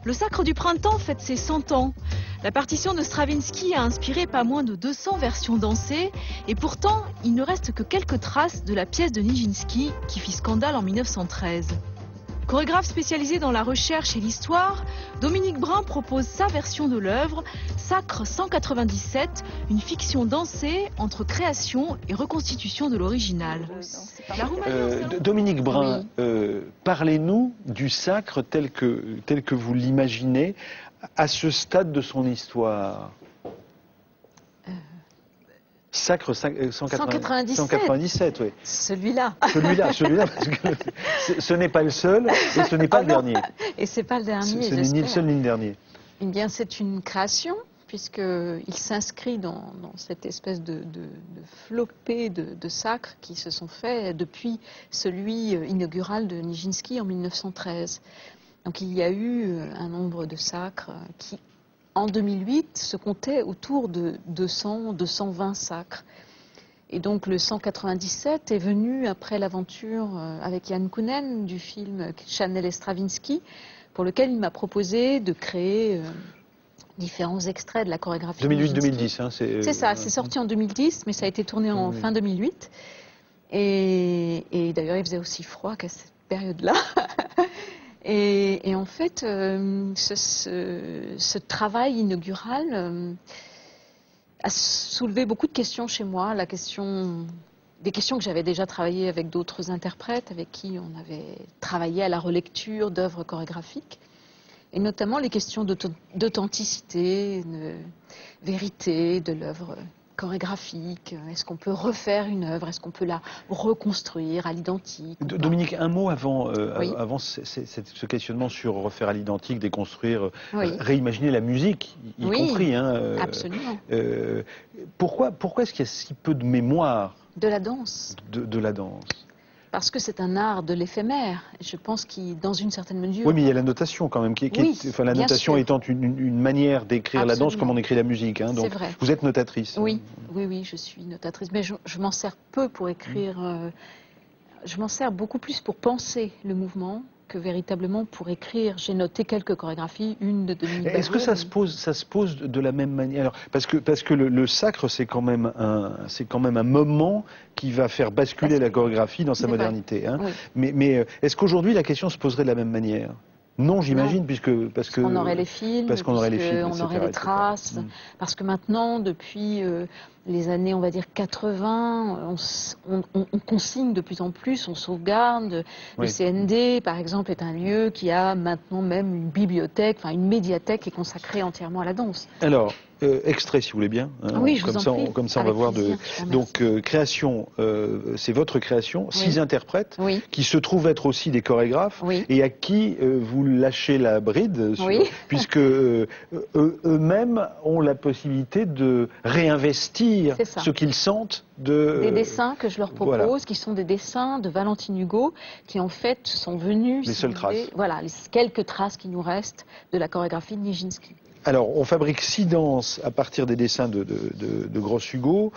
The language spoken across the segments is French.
Le Sacre du Printemps fête ses 100 ans. La partition de Stravinsky a inspiré pas moins de 200 versions dansées et pourtant, il ne reste que quelques traces de la pièce de Nijinsky qui fit scandale en 1913. Chorégraphe spécialisé dans la recherche et l'histoire, Dominique Brun propose sa version de l'œuvre, Sacre 197, une fiction dansée entre création et reconstitution de l'original. Dominique Brun, parlez-nous du Sacre tel que vous l'imaginez à ce stade de son histoire. Sacre 197, oui. Celui-là. Celui-là, parce que ce n'est pas le seul et ce n'est pas le dernier. Et c'est pas le dernier, ce n'est ni le seul ni le dernier. Eh bien, c'est une création, puisqu'il s'inscrit dans cette espèce de flopée de sacres qui se sont faits depuis celui inaugural de Nijinsky en 1913. Donc il y a eu un nombre de sacres qui, en 2008, se comptait autour de 200, 220 sacres. Et donc le 197 est venu après l'aventure avec Yann Kounen du film Chanel et Stravinsky, pour lequel il m'a proposé de créer différents extraits de la chorégraphie. 2008-2010, hein, c'est ça, c'est sorti en 2010, mais ça a été tourné en fin 2008. Et d'ailleurs, il faisait aussi froid qu'à cette période-là. Et en fait, ce travail inaugural a soulevé beaucoup de questions chez moi. Des questions que j'avais déjà travaillées avec d'autres interprètes avec qui on avait travaillé à la relecture d'œuvres chorégraphiques. Et notamment les questions d'authenticité, de vérité de l'œuvre chorégraphique. Est-ce qu'on peut refaire une œuvre? Est-ce qu'on peut la reconstruire à l'identique? Dominique, un mot avant ce questionnement sur refaire à l'identique, déconstruire, réimaginer la musique, y compris. Hein, absolument. Pourquoi est-ce qu'il y a si peu de mémoire de la danse? De la danse. Parce que c'est un art de l'éphémère. Je pense qu'il, dans une certaine mesure... Oui, mais il y a la notation quand même. La notation étant une manière d'écrire la danse comme on écrit la musique. Hein, donc, vrai. Vous êtes notatrice. Oui, je suis notatrice. Mais je m'en sers peu pour écrire. Je m'en sers beaucoup plus pour penser le mouvement que véritablement pour écrire. J'ai noté quelques chorégraphies, une de Dominique Baillot. Est-ce que ça se pose de la même manière? Parce que le sacre, c'est quand même un moment qui va faire basculer la chorégraphie dans sa modernité. Hein. Oui. Mais est-ce qu'aujourd'hui la question se poserait de la même manière? Non, j'imagine, parce qu'on aurait les films, parce qu'on aurait les films, on aurait les traces, parce que maintenant, depuis les années, on va dire 80, on consigne de plus en plus, on sauvegarde. Le CND, par exemple, est un lieu qui a maintenant même une bibliothèque, enfin une médiathèque qui est consacrée entièrement à la danse. Alors, extrait si vous voulez bien. Hein, oui, je vous en prie. Comme ça, on va voir Donc, création, c'est votre création, 6 interprètes qui se trouvent être aussi des chorégraphes et à qui vous lâchez la bride, puisque eux-mêmes ont la possibilité de réinvestir ce qu'ils sentent des dessins que je leur propose, qui sont des dessins de Valentine Hugo, qui en fait sont venus... Les seules traces. Voilà, les quelques traces qui nous restent de la chorégraphie de Nijinsky. Alors, on fabrique 6 danses à partir des dessins de Gross Hugo.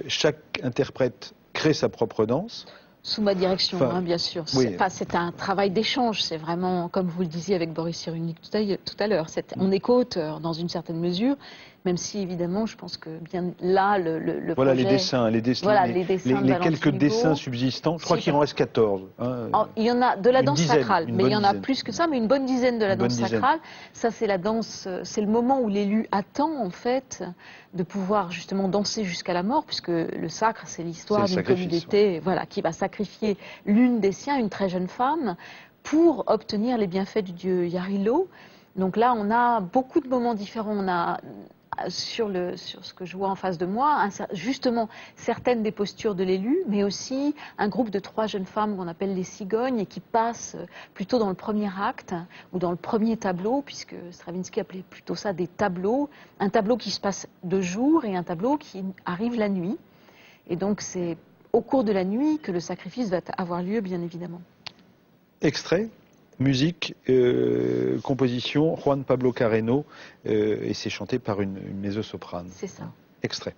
Chaque interprète crée sa propre danse. Sous ma direction, bien sûr. C'est un travail d'échange. C'est vraiment, comme vous le disiez avec Boris Cyrulnik tout à l'heure, on est co-auteur dans une certaine mesure, même si évidemment, je pense que bien là, le voilà projet... les dessins, les quelques dessins subsistants. Je crois qu'il en reste 14. Hein, il y en a de la danse sacrale, mais il y en a plus que ça, mais une bonne dizaine de la danse sacrale. Ça, c'est la danse, c'est le moment où l'élu attend en fait de pouvoir justement danser jusqu'à la mort, puisque le sacre, c'est l'histoire d'une communauté, qui va sacrifier l'une des siens, une très jeune femme, pour obtenir les bienfaits du dieu Yarilo. Donc là, on a beaucoup de moments différents. On a sur ce que je vois en face de moi, justement certaines des postures de l'élu, mais aussi un groupe de 3 jeunes femmes qu'on appelle les cigognes et qui passent plutôt dans le premier acte ou dans le premier tableau, puisque Stravinsky appelait plutôt ça des tableaux, un tableau qui se passe de jour et un tableau qui arrive la nuit. Et donc c'est au cours de la nuit que le sacrifice va avoir lieu, bien évidemment. Extrait, musique, composition, Juan Pablo Carreno, et c'est chanté par une mezzo-soprane. C'est ça. Extrait.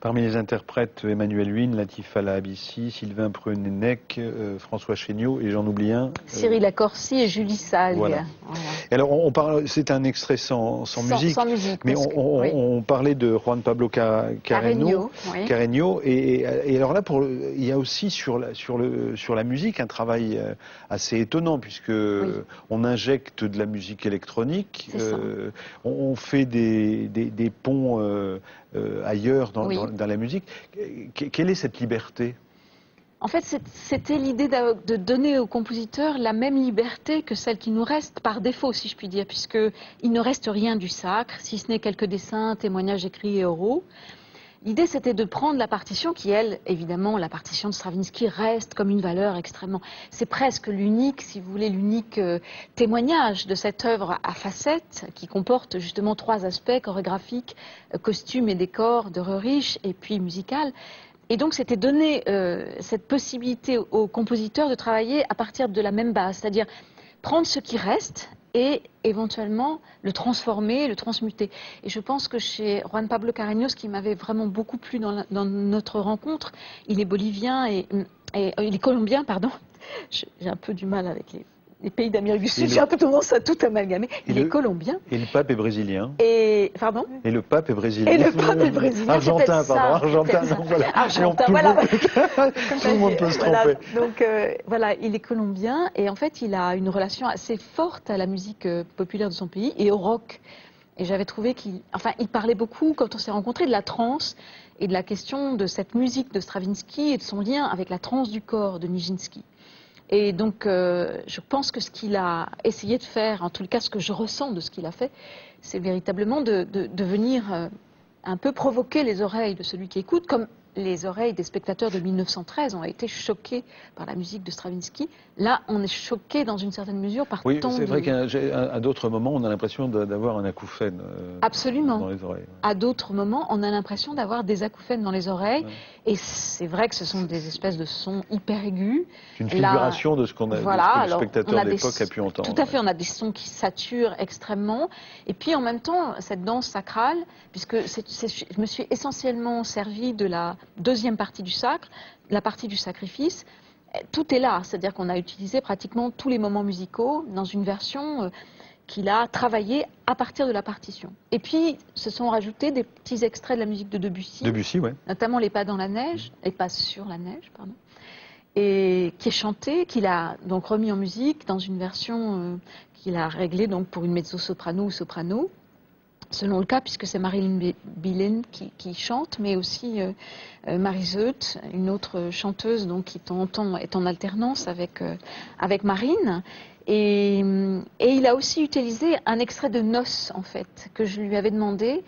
Parmi les interprètes, Emmanuel Huynh, Latifa Lahabissi, Sylvain Prenec, François Chéniaud, et j'en oublie un. Cyril Accorsi et Julie Salgue. Voilà. Et alors, on parle, c'est un extrait sans musique, mais on parlait de Juan Pablo Carreño, et alors là, il y a aussi sur la musique un travail assez étonnant, puisque on injecte de la musique électronique, on fait des ponts ailleurs dans la musique. Quelle est cette liberté ? En fait, c'était l'idée de donner aux compositeurs la même liberté que celle qui nous reste par défaut, si je puis dire, puisqu'il ne reste rien du sacre, si ce n'est quelques dessins, témoignages écrits et oraux. L'idée, c'était de prendre la partition qui, elle, évidemment, la partition de Stravinsky reste comme une valeur extrêmement... C'est presque l'unique, si vous voulez, l'unique témoignage de cette œuvre à facettes qui comporte justement 3 aspects, chorégraphiques, costumes et décors de Röhrig et puis musical. Et donc, c'était donner cette possibilité aux compositeurs de travailler à partir de la même base, c'est-à-dire prendre ce qui reste et éventuellement le transformer, le transmuter. Et je pense que chez Juan Pablo Carreño, ce qui m'avait vraiment beaucoup plu dans notre rencontre, il est bolivien et il est colombien, pardon. J'ai un peu du mal avec les pays d'Amérique du Sud, j'ai un peu tendance à tout amalgamer. Il est colombien. Et le pape est brésilien. Pardon ? Et le pape est brésilien. Et le pape est brésilien. Argentin, pardon. Argentin, donc voilà. Argentin, voilà. Tout le monde peut se tromper. Donc voilà, il est colombien et en fait il a une relation assez forte à la musique populaire de son pays et au rock. Et j'avais trouvé il parlait beaucoup, quand on s'est rencontrés, de la trance et de la question de cette musique de Stravinsky et de son lien avec la trance du corps de Nijinsky. Et donc, je pense que ce qu'il a essayé de faire, en tout cas ce que je ressens de ce qu'il a fait, c'est véritablement de venir un peu provoquer les oreilles de celui qui écoute, comme les oreilles des spectateurs de 1913 ont été choquées par la musique de Stravinsky. Là, on est choqué dans une certaine mesure par Oui, c'est vrai qu'à d'autres moments, on a l'impression d'avoir un acouphène dans les oreilles. À d'autres moments, on a l'impression d'avoir des acouphènes dans les oreilles. Ouais. Et c'est vrai que ce sont des espèces de sons hyper aigus. C'est une figuration de ce que le spectateur de l'époque a pu entendre. Tout à fait, on a des sons qui saturent extrêmement. Et puis en même temps, cette danse sacrale, puisque je me suis essentiellement servi de la deuxième partie du sacre, la partie du sacrifice, tout est là, c'est-à-dire qu'on a utilisé pratiquement tous les moments musicaux dans une version qu'il a travaillée à partir de la partition. Et puis, se sont rajoutés des petits extraits de la musique de Debussy, ouais. Notamment Les pas dans la neige, Les pas sur la neige, pardon, et qui est chanté, qu'il a donc remis en musique dans une version qu'il a réglée donc pour une mezzo-soprano ou soprano, selon le cas, puisque c'est Marilyn Billen qui chante, mais aussi Marie Zeut, une autre chanteuse donc, qui de temps en temps est en alternance avec Marine. Et il a aussi utilisé un extrait de Noces, en fait, que je lui avais demandé,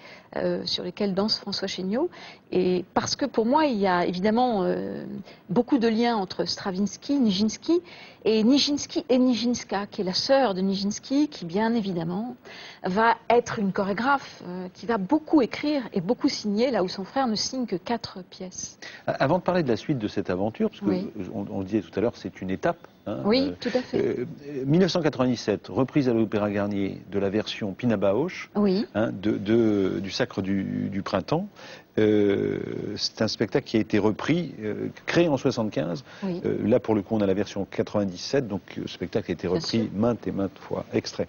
sur lesquels danse François Chéniaud. Et parce que pour moi, il y a évidemment beaucoup de liens entre Stravinsky, Nijinsky et Nijinska, qui est la sœur de Nijinsky, qui bien évidemment va être une chorégraphe qui va beaucoup écrire et beaucoup signer, là où son frère ne signe que 4 pièces. Avant de parler de la suite de cette aventure, parce qu'on le disait tout à l'heure, c'est une étape. Oui, tout à fait. 1997, reprise à l'Opéra Garnier de la version Pina Bausch, du Sacre du Printemps. C'est un spectacle qui a été repris, créé en 75. Là, pour le coup, on a la version 97, donc le spectacle a été repris maintes et maintes fois. Extrait.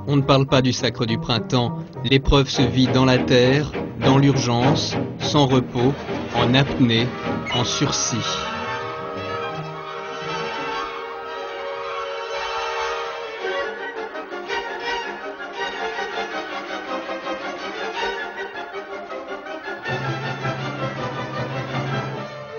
On ne parle pas du Sacre du Printemps. L'épreuve se vit dans la terre, dans l'urgence, sans repos, en apnée, en sursis.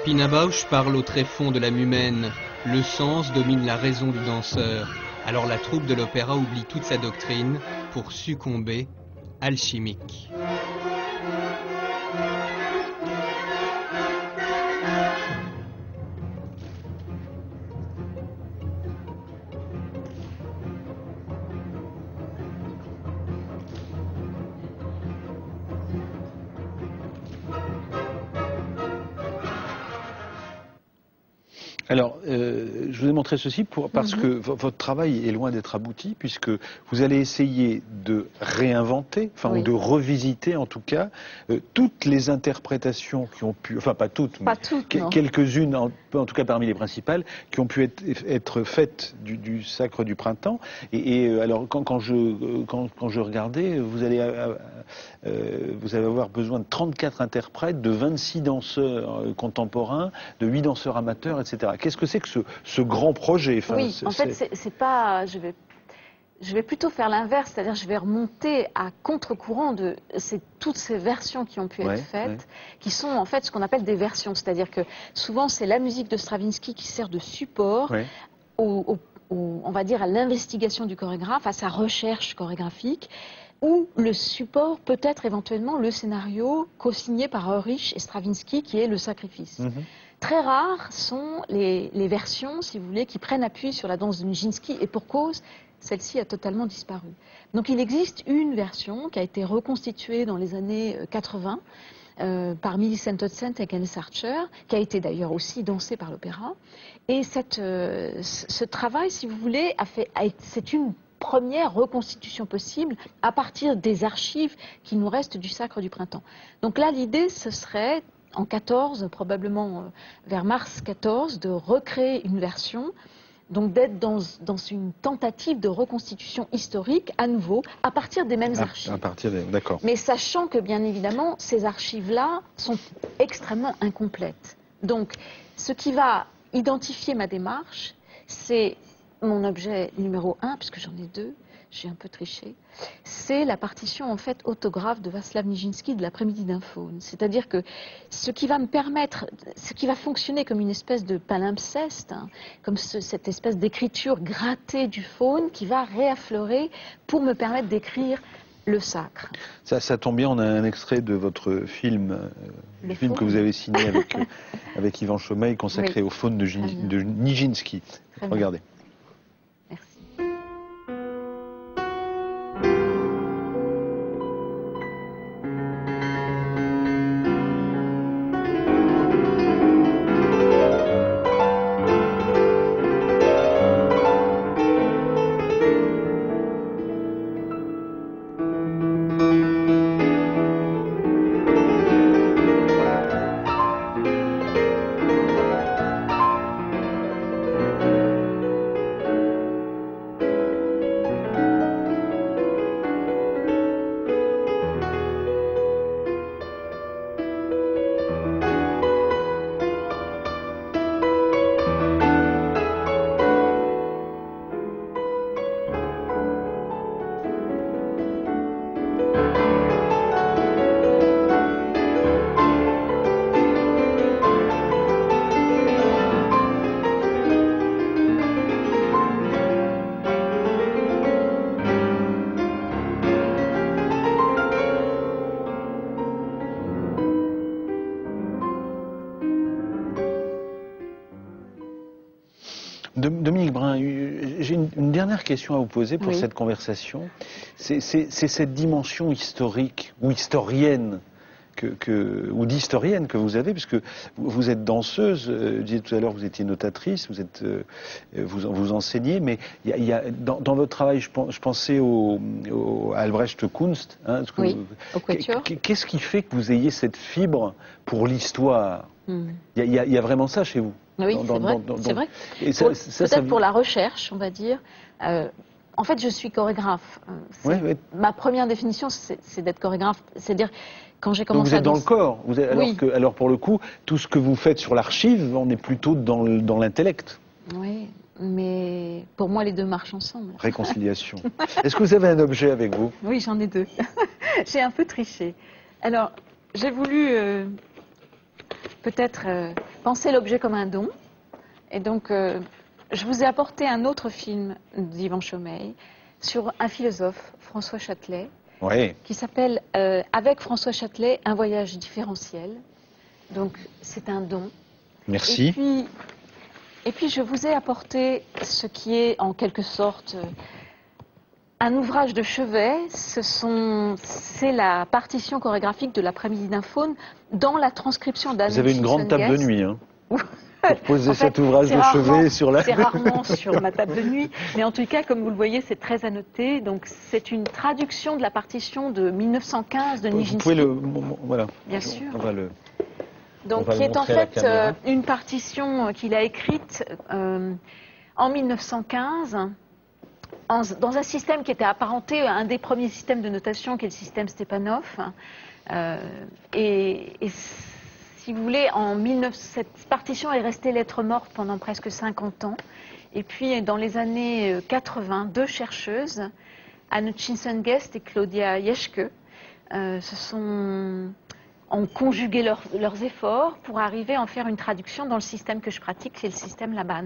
Pina Bausch parle au tréfonds de l'âme humaine. Le sens domine la raison du danseur. Alors la troupe de l'opéra oublie toute sa doctrine pour succomber, alchimique. Alors, je vous ai montré ceci parce que votre travail est loin d'être abouti, puisque vous allez essayer de réinventer, enfin, ou de revisiter en tout cas, toutes les interprétations qui ont pu, enfin pas toutes, mais quelques-unes, en tout cas parmi les principales, qui ont pu être faites du Sacre du Printemps. Et alors, quand je regardais, vous allez avoir besoin de 34 interprètes, de 26 danseurs contemporains, de 8 danseurs amateurs, etc. Qu'est-ce que c'est que ce grand projet? Oui, en fait, c'est pas... Je vais plutôt faire l'inverse, c'est-à-dire je vais remonter à contre-courant de toutes ces versions qui ont pu être faites, qui sont en fait ce qu'on appelle des versions, c'est-à-dire que souvent c'est la musique de Stravinsky qui sert de support on va dire à l'investigation du chorégraphe, à sa recherche chorégraphique, ou le support peut être éventuellement le scénario co-signé par Ehrich et Stravinsky qui est le sacrifice. Très rares sont les versions, si vous voulez, qui prennent appui sur la danse de Nijinsky, et pour cause, celle-ci a totalement disparu. Donc il existe une version qui a été reconstituée dans les années 80 par Millicent Hodgson et Kenneth Archer, qui a été d'ailleurs aussi dansée par l'opéra. Et ce travail, si vous voulez, c'est une première reconstitution possible à partir des archives qui nous restent du Sacre du Printemps. Donc là, l'idée, ce serait en 14, probablement vers mars 14, de recréer une version, donc d'être dans une tentative de reconstitution historique à nouveau, à partir des mêmes archives. D'accord. Mais sachant que, bien évidemment, ces archives-là sont extrêmement incomplètes. Donc, ce qui va identifier ma démarche, c'est mon objet numéro 1, puisque j'en ai 2, j'ai un peu triché, c'est la partition en fait autographe de Václav Nijinsky de l'après-midi d'un faune. C'est-à-dire que ce qui va me permettre, ce qui va fonctionner comme une espèce de palimpseste, comme cette espèce d'écriture grattée du faune qui va réaffleurer pour me permettre d'écrire le sacre. Ça tombe bien, on a un extrait de votre film, le film que vous avez signé avec Yvan Chomeil, consacré au faune de Nijinsky. Regardez. Dominique Brun, j'ai une dernière question à vous poser pour cette conversation. C'est cette dimension historique ou historienne ou d'historienne que vous avez, puisque vous êtes danseuse, je disais tout à l'heure vous étiez notatrice, vous enseignez, mais dans votre travail, je pensais à Albrecht Kunst. Au Quatuor. Qu'est-ce qui fait que vous ayez cette fibre pour l'histoire? Il y a vraiment ça chez vous? Oui, c'est vrai. Peut-être pour la recherche, on va dire. En fait, je suis chorégraphe. Ma première définition, c'est d'être chorégraphe. C'est-à-dire, quand j'ai commencé à danser... Vous êtes dans le corps. Alors, pour le coup, tout ce que vous faites sur l'archive, on est plutôt dans l'intellect. Oui, mais pour moi, les deux marchent ensemble. Réconciliation. Est-ce que vous avez un objet avec vous? Oui, j'en ai 2. J'ai un peu triché. Alors, j'ai voulu... peut-être penser l'objet comme un don. Et donc, je vous ai apporté un autre film d'Yvan Chomeil sur un philosophe, François Châtelet, qui s'appelle Avec François Châtelet, un voyage différentiel. Donc, c'est un don. Merci. Et puis, je vous ai apporté ce qui est en quelque sorte un ouvrage de chevet. C'est la partition chorégraphique de l'après-midi d'un faune dans la transcription d'Anne. Vous avez une grande table de nuit, hein. pour poser cet ouvrage de chevet sur la... C'est rarement sur ma table de nuit, mais en tout cas, comme vous le voyez, c'est très annoté. Donc, c'est une traduction de la partition de 1915 de Nijinsky. Vous pouvez le... Voilà. Bien sûr. On va le... Donc, qui est en fait une partition qu'il a écrite en 1915, dans un système qui était apparenté à un des premiers systèmes de notation, qui est le système Stepanov. Et si vous voulez, cette partition est restée lettre morte pendant presque 50 ans. Et puis, dans les années 80, deux chercheuses, Anne Hutchinson-Guest et Claudia Jeschke, ont conjugué leurs efforts pour arriver à en faire une traduction dans le système que je pratique, qui est le système Laban.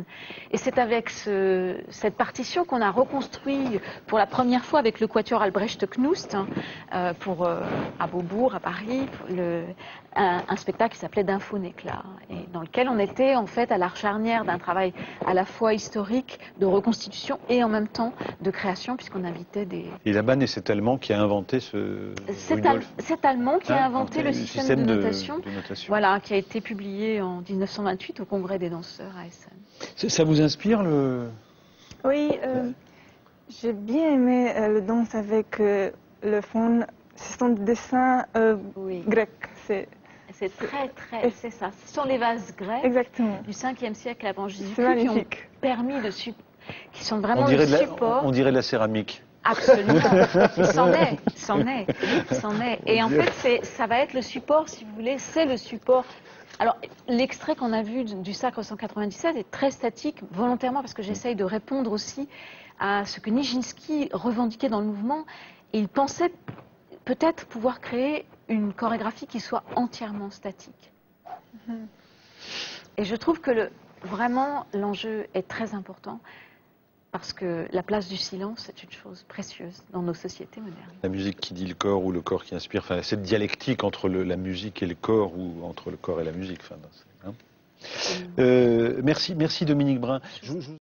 Et c'est avec cette partition qu'on a reconstruit pour la première fois avec le quatuor Albrecht Knust à Beaubourg, à Paris, un spectacle qui s'appelait D'un faune éclat, et dans lequel on était en fait à la charnière d'un travail à la fois historique, de reconstitution et en même temps de création, puisqu'on invitait des... Et Laban, c'est Allemand qui a inventé ce... C'est Allemand qui a inventé le système de notation, voilà, qui a été publié en 1928 au Congrès des danseurs à Essen. Ça vous inspire le... Oui, j'ai bien aimé le danse avec le fond. Ce sont des dessins grecs. C'est c'est ça. Ce sont les vases grecs du 5e siècle avant Jésus-Christ qui ont permis qui sont vraiment le support. On dirait de la céramique. Absolument. Il s'en est. Et en fait, ça va être le support, si vous voulez, c'est le support. Alors, l'extrait qu'on a vu du Sacre 197 est très statique, volontairement, parce que j'essaye de répondre aussi à ce que Nijinsky revendiquait dans le mouvement. Et il pensait peut-être pouvoir créer une chorégraphie qui soit entièrement statique. Et je trouve que vraiment, l'enjeu est très important. Parce que la place du silence est une chose précieuse dans nos sociétés modernes. La musique qui dit le corps ou le corps qui inspire, enfin, cette dialectique entre la musique et le corps ou entre le corps et la musique. Enfin, merci Dominique Brun.